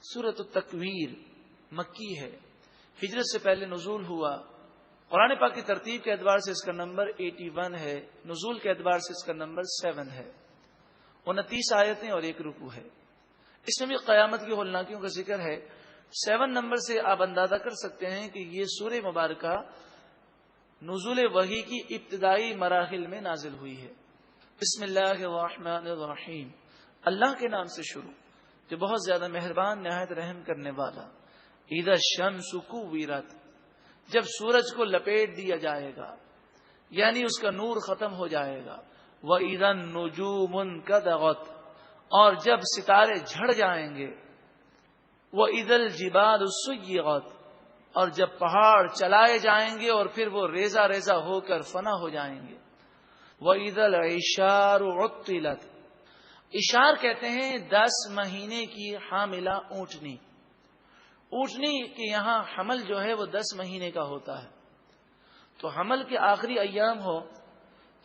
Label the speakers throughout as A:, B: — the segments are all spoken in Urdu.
A: سورۃ التکویر مکی ہے، ہجرت سے پہلے نزول ہوا۔ قرآن پاک کی ترتیب کے اعتبار سے اس کا نمبر 81 ہے، نزول کے اعتبار سے اس کا نمبر 7 ہے۔ 29 آیتیں اور 1 رکوع ہے۔ اس میں بھی قیامت کی ہولناکیوں کا ذکر ہے۔ 7 نمبر سے آپ اندازہ کر سکتے ہیں کہ یہ سورہ مبارکہ نزول وحی کی ابتدائی مراحل میں نازل ہوئی ہے۔ بسم اللہ الرحمن الرحیم، اللہ کے نام سے شروع جو بہت زیادہ مہربان نہایت رحم کرنے والا۔ اذا الشمس کوورت، جب سورج کو لپیٹ دیا جائے گا یعنی اس کا نور ختم ہو جائے گا۔ وَإِذَا النُّجُومُ انكَدَرَتْ، اور جب ستارے جھڑ جائیں گے۔ وَإِذَا الْجِبَالُ سُيِّرَتْ، اور جب پہاڑ چلائے جائیں گے اور پھر وہ ریزہ ریزہ ہو کر فنا ہو جائیں گے۔ وَإِذَا الْعِشَارُ عُطِّلَتْ، اشار کہتے ہیں 10 مہینے کی حاملہ اونٹنی۔ اونٹنی کے یہاں حمل جو ہے وہ 10 مہینے کا ہوتا ہے، تو حمل کے آخری ایام ہو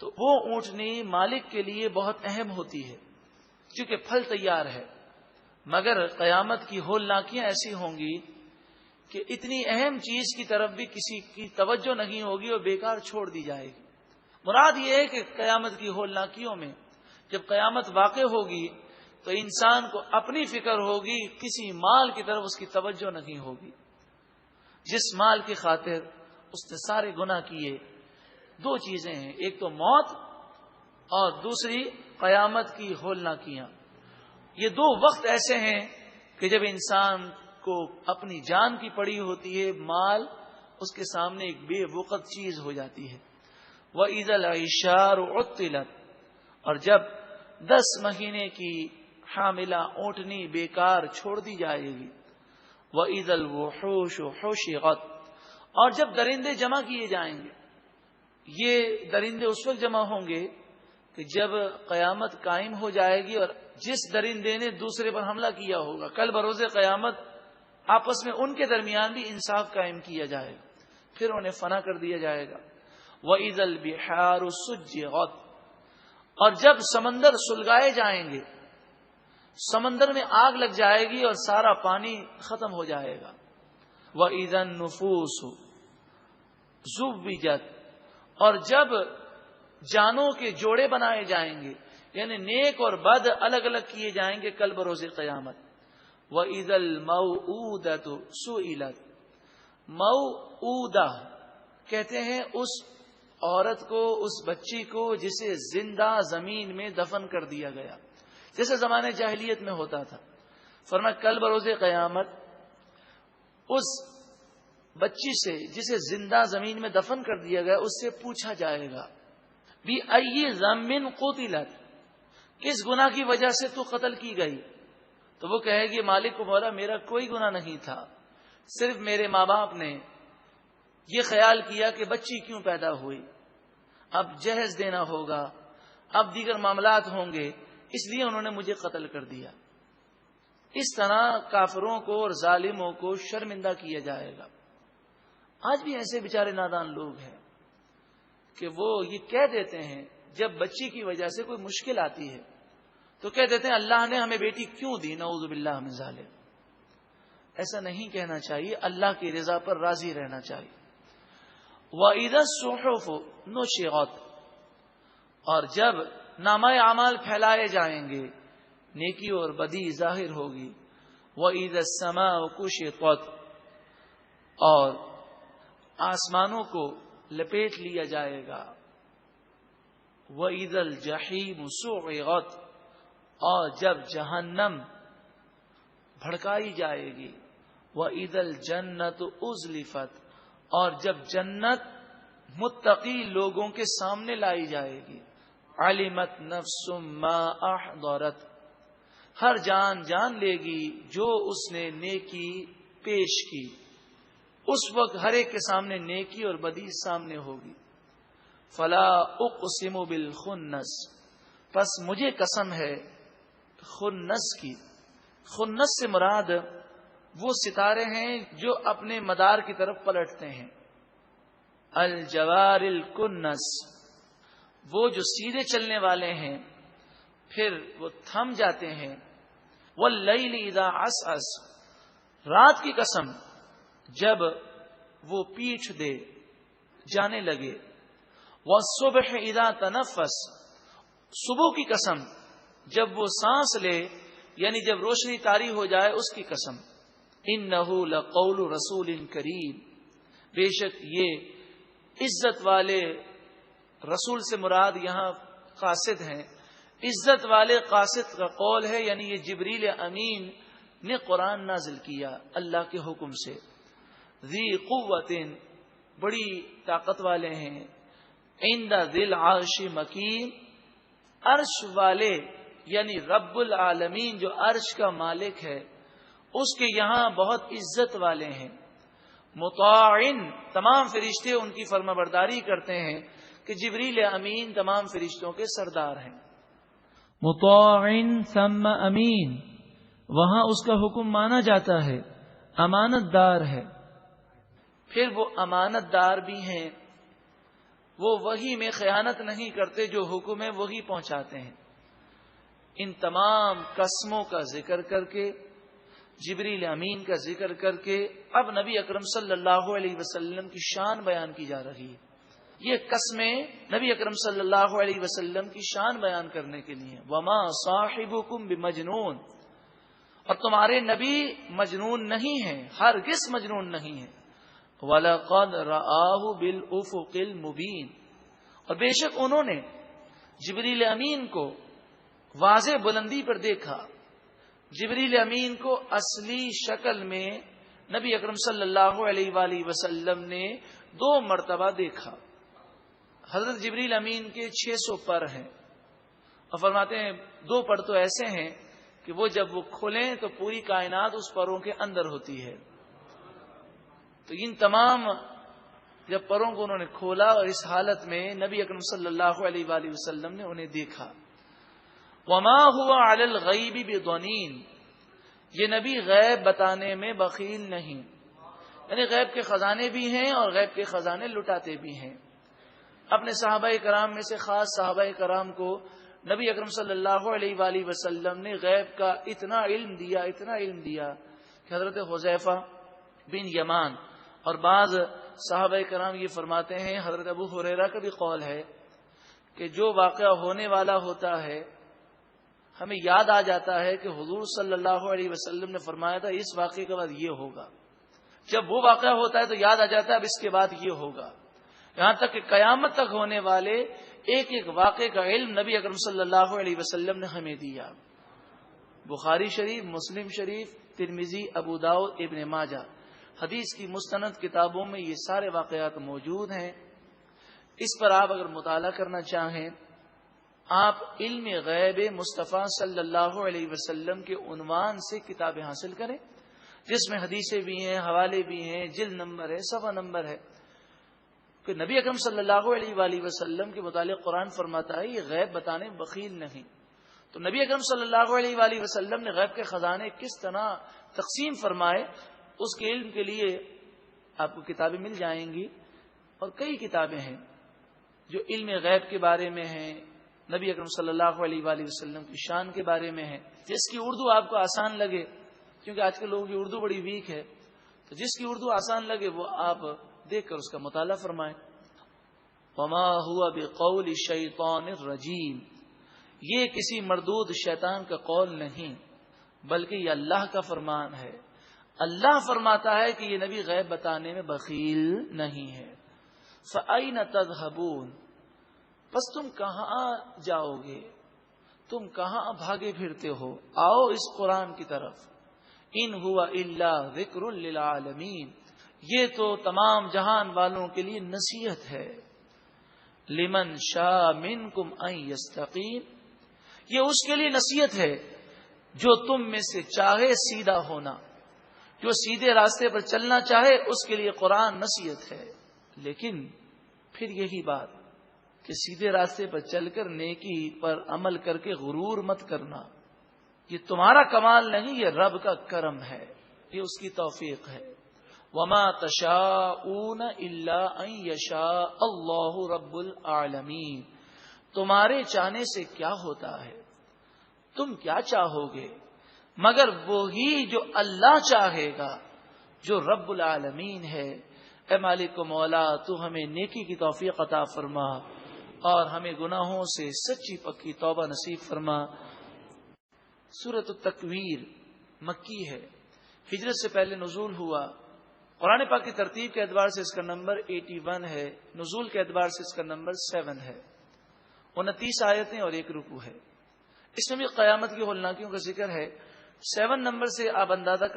A: تو وہ اونٹنی مالک کے لیے بہت اہم ہوتی ہے کیونکہ پھل تیار ہے۔ مگر قیامت کی ہولناکیاں ایسی ہوں گی کہ اتنی اہم چیز کی طرف بھی کسی کی توجہ نہیں ہوگی اور بیکار چھوڑ دی جائے گی۔ مراد یہ ہے کہ قیامت کی ہولناکیوں میں جب قیامت واقع ہوگی تو انسان کو اپنی فکر ہوگی، کسی مال کی طرف اس کی توجہ نہیں ہوگی۔ جس مال کی خاطر اس نے سارے گناہ کیے، 2 چیزیں ہیں، ایک تو موت اور دوسری قیامت کی ہولناکیاں۔ یہ 2 وقت ایسے ہیں کہ جب انسان کو اپنی جان کی پڑی ہوتی ہے، مال اس کے سامنے ایک بے وقت چیز ہو جاتی ہے۔ وَإِذَا الْعِشَارُ عُطِّلَتْ، اور جب 10 مہینے کی حاملہ اونٹنی بیکار چھوڑ دی جائے گی۔ وَإِذَا الْوُحُوشُ حُشِرَتْ، اور جب درندے جمع کیے جائیں گے۔ یہ درندے اس وقت جمع ہوں گے کہ جب قیامت قائم ہو جائے گی اور جس درندے نے دوسرے پر حملہ کیا ہوگا، کل بروز قیامت آپس میں ان کے درمیان بھی انصاف قائم کیا جائے گا، پھر انہیں فنا کر دیا جائے گا۔ وَإِذَا الْبِحَارُ سُجِّرَتْ، اور جب سمندر سلگائے جائیں گے، سمندر میں آگ لگ جائے گی اور سارا پانی ختم ہو جائے گا۔ وَإِذَا النُّفُوسُ زُوِّجَتْ، اور جب جانوں کے جوڑے بنائے جائیں گے یعنی نیک اور بد الگ الگ کیے جائیں گے کل بروز قیامت۔ وَإِذَا الْمَوْءُودَةُ سُئِلَتْ، موعودہ کہتے ہیں اس عورت کو، اس بچی کو جسے زندہ زمین میں دفن کر دیا گیا، جیسے زمانے جاہلیت میں ہوتا تھا۔ فرمایا کل بروز قیامت اس بچی سے جسے زندہ زمین میں دفن کر دیا گیا، اس سے پوچھا جائے گا بِأَيِّ ذَنبٍ قُتِلَتْ، کس گناہ کی وجہ سے تو قتل کی گئی؟ تو وہ کہے گی مالک کو، مولا میرا کوئی گناہ نہیں تھا، صرف میرے ماں باپ نے یہ خیال کیا کہ بچی کیوں پیدا ہوئی، اب جہیز دینا ہوگا، اب دیگر معاملات ہوں گے، اس لیے انہوں نے مجھے قتل کر دیا۔ اس طرح کافروں کو اور ظالموں کو شرمندہ کیا جائے گا۔ آج بھی ایسے بیچارے نادان لوگ ہیں کہ وہ یہ کہہ دیتے ہیں جب بچی کی وجہ سے کوئی مشکل آتی ہے تو کہہ دیتے ہیں اللہ نے ہمیں بیٹی کیوں دی، نعوذ باللہ من ذالک۔ ایسا نہیں کہنا چاہیے، اللہ کی رضا پر راضی رہنا چاہیے۔ وَإِذَا الصُّحُفُ نُشِرَتْ، اور جب نامہ اعمال پھیلائے جائیں گے، نیکی اور بدی ظاہر ہوگی۔ وَإِذَا السَّمَاءُ كُشِطَتْ، اور آسمانوں کو لپیٹ لیا جائے گا۔ وَإِذَا الْجَحِيمُ سُعِرَتْ، اور جب جہنم بھڑکائی جائے گی۔ وَإِذَا الْجَنَّةُ أُزْلِفَتْ، اور جب جنت متقی لوگوں کے سامنے لائی جائے گی۔ عَلِمَتْ نَفْسٌ مَّا أَحْضَرَتْ، ہر جان جان لے گی جو اس نے نیکی پیش کی۔ اس وقت ہر ایک کے سامنے نیکی اور بدی سامنے ہوگی۔ فَلَا أُقْسِمُ بِالْخُنَّسِ، پس مجھے قسم ہے خنس کی۔ خنس سے مراد وہ ستارے ہیں جو اپنے مدار کی طرف پلٹتے ہیں۔ الجوار الکنس، وہ جو سیدھے چلنے والے ہیں پھر وہ تھم جاتے ہیں۔ واللیل اذا عسعس، رات کی قسم جب وہ پیٹھ دے جانے لگے، والصبح اذا تنفس، صبح کی قسم جب وہ سانس لے یعنی جب روشنی طاری ہو جائے اس کی قسم، انہ لقول رسول کریم، بے شک یہ عزت والے رسول سے مراد یہاں قاصد ہیں، عزت والے قاصد کا قول ہے، یعنی یہ جبریل امین نے قرآن نازل کیا اللہ کے حکم سے، ذی قوت، بڑی طاقت والے ہیں، عند ذی العرش مکین، عرش والے یعنی رب العالمین جو عرش کا مالک ہے اس کے یہاں بہت عزت والے ہیں، مطاعن، تمام فرشتے ان کی فرما برداری کرتے ہیں کہ جبریل امین تمام فرشتوں کے سردار ہیں، مطاعن ثم امین، وہاں اس کا حکم مانا جاتا ہے، امانت دار ہے، پھر وہ امانت دار بھی ہیں، وہ وحی میں خیانت نہیں کرتے، جو حکم ہے وہی پہنچاتے ہیں۔ ان تمام قسموں کا ذکر کر کے، جبریل امین کا ذکر کر کے، اب نبی اکرم صلی اللہ علیہ وسلم کی شان بیان کی جا رہی ہے۔ یہ قسمیں نبی اکرم صلی اللہ علیہ وسلم کی شان بیان کرنے کے لیے، وما صاحبکم بمجنون، اور تمہارے نبی مجنون نہیں ہیں، ہرگز مجنون نہیں ہیں، وَلَقَدْ رَآهُ بِالْأُفُقِ الْمُبِينِ، اور بے شک انہوں نے جبریل امین کو واضح بلندی پر دیکھا، جبریل امین کو اصلی شکل میں نبی اکرم صلی اللہ علیہ وآلہ وسلم نے 2 مرتبہ دیکھا۔ حضرت جبریل امین کے 600 پر ہیں، اور فرماتے ہیں 2 پر تو ایسے ہیں کہ وہ جب وہ کھلیں تو پوری کائنات اس پروں کے اندر ہوتی ہے۔ تو ان تمام جب پروں کو انہوں نے کھولا اور اس حالت میں نبی اکرم صلی اللہ علیہ وآلہ وسلم نے انہیں دیکھا۔ وما هو علی الغیب بضنین، یہ نبی غیب بتانے میں بخیل نہیں، یعنی غیب کے خزانے بھی ہیں اور غیب کے خزانے لٹاتے بھی ہیں۔ اپنے صحابہ کرام میں سے خاص صحابہ کرام کو نبی اکرم صلی اللہ علیہ وآلہ وسلم نے غیب کا اتنا علم دیا کہ حضرت حذیفہ بن یمان اور بعض صحابہ کرام یہ فرماتے ہیں، حضرت ابو ہریرہ کا بھی قول ہے کہ جو واقعہ ہونے والا ہوتا ہے ہمیں یاد آ جاتا ہے کہ حضور صلی اللہ علیہ وسلم نے فرمایا تھا اس واقعے کے بعد یہ ہوگا، جب وہ واقعہ ہوتا ہے تو یاد آ جاتا ہے اب اس کے بعد یہ ہوگا، یہاں تک کہ قیامت تک ہونے والے ایک ایک واقعے کا علم نبی اکرم صلی اللہ علیہ وسلم نے ہمیں دیا۔ بخاری شریف، مسلم شریف، ترمذی، ابو داؤد، ابن ماجہ، حدیث کی مستند کتابوں میں یہ سارے واقعات موجود ہیں۔ اس پر آپ اگر مطالعہ کرنا چاہیں، آپ علم غیب مصطفیٰ صلی اللہ علیہ وسلم کے عنوان سے کتابیں حاصل کریں، جس میں حدیثیں بھی ہیں، حوالے بھی ہیں، جلد نمبر ہے، صفحہ نمبر ہے، کہ نبی اکرم صلی اللہ علیہ وآلہ وسلم کے متعلق قرآن فرماتا ہے یہ غیب بتانے بخیل نہیں۔ تو نبی اکرم صلی اللہ علیہ وآلہ وسلم نے غیب کے خزانے کس طرح تقسیم فرمائے، اس کے علم کے لیے آپ کو کتابیں مل جائیں گی، اور کئی کتابیں ہیں جو علم غیب کے بارے میں ہیں، نبی اکرم صلی اللہ علیہ وآلہ وسلم کی شان کے بارے میں ہے، جس کی اردو آپ کو آسان لگے، کیونکہ آج کے لوگوں کی اردو بڑی ویک ہے، تو جس کی اردو آسان لگے وہ آپ دیکھ کر اس کا مطالعہ فرمائیں۔ وما ہوا بقول الشیطان الرجیم، یہ کسی مردود شیطان کا قول نہیں بلکہ یہ اللہ کا فرمان ہے۔ اللہ فرماتا ہے کہ یہ نبی غیب بتانے میں بخیل نہیں ہے۔ فَأَيْنَ تَذْهَبُونَ، پس تم کہاں جاؤ گے، تم کہاں بھاگے پھرتے ہو، آؤ اس قرآن کی طرف۔ ان ہوا الا ذکر للعالمین، یہ تو تمام جہان والوں کے لیے نصیحت ہے۔ لمن شاء منکم ان یستقیم، یہ اس کے لیے نصیحت ہے جو تم میں سے چاہے سیدھا ہونا، جو سیدھے راستے پر چلنا چاہے اس کے لیے قرآن نصیحت ہے۔ لیکن پھر یہی بات کہ سیدھے راستے پر چل کر نیکی پر عمل کر کے غرور مت کرنا، یہ تمہارا کمال نہیں، یہ رب کا کرم ہے، یہ اس کی توفیق ہے۔ وما تشاءون الا ان یشاء اللہ رب العالمین، تمہارے چاہنے سے کیا ہوتا ہے، تم کیا چاہو گے مگر وہی جو اللہ چاہے گا، جو رب العالمین ہے۔ اے مالک و مولا، تو ہمیں نیکی کی توفیق عطا فرما اور ہمیں گناہوں سے سچی پکی توبہ نصیب فرما۔ سورۃ التکویر مکی ہے، ہجرت سے پہلے نزول ہوا۔ قرآن پاک کی ترتیب کے اعتبار سے اس کا نمبر 81 ہے، نزول کے اعتبار سے اس کا نمبر 7 ہے۔ 29 آیتیں اور 1 رکوع ہے۔ اس میں بھی قیامت کی ہولناکیوں کا ذکر ہے۔ 7 نمبر سے آپ اندازہ کر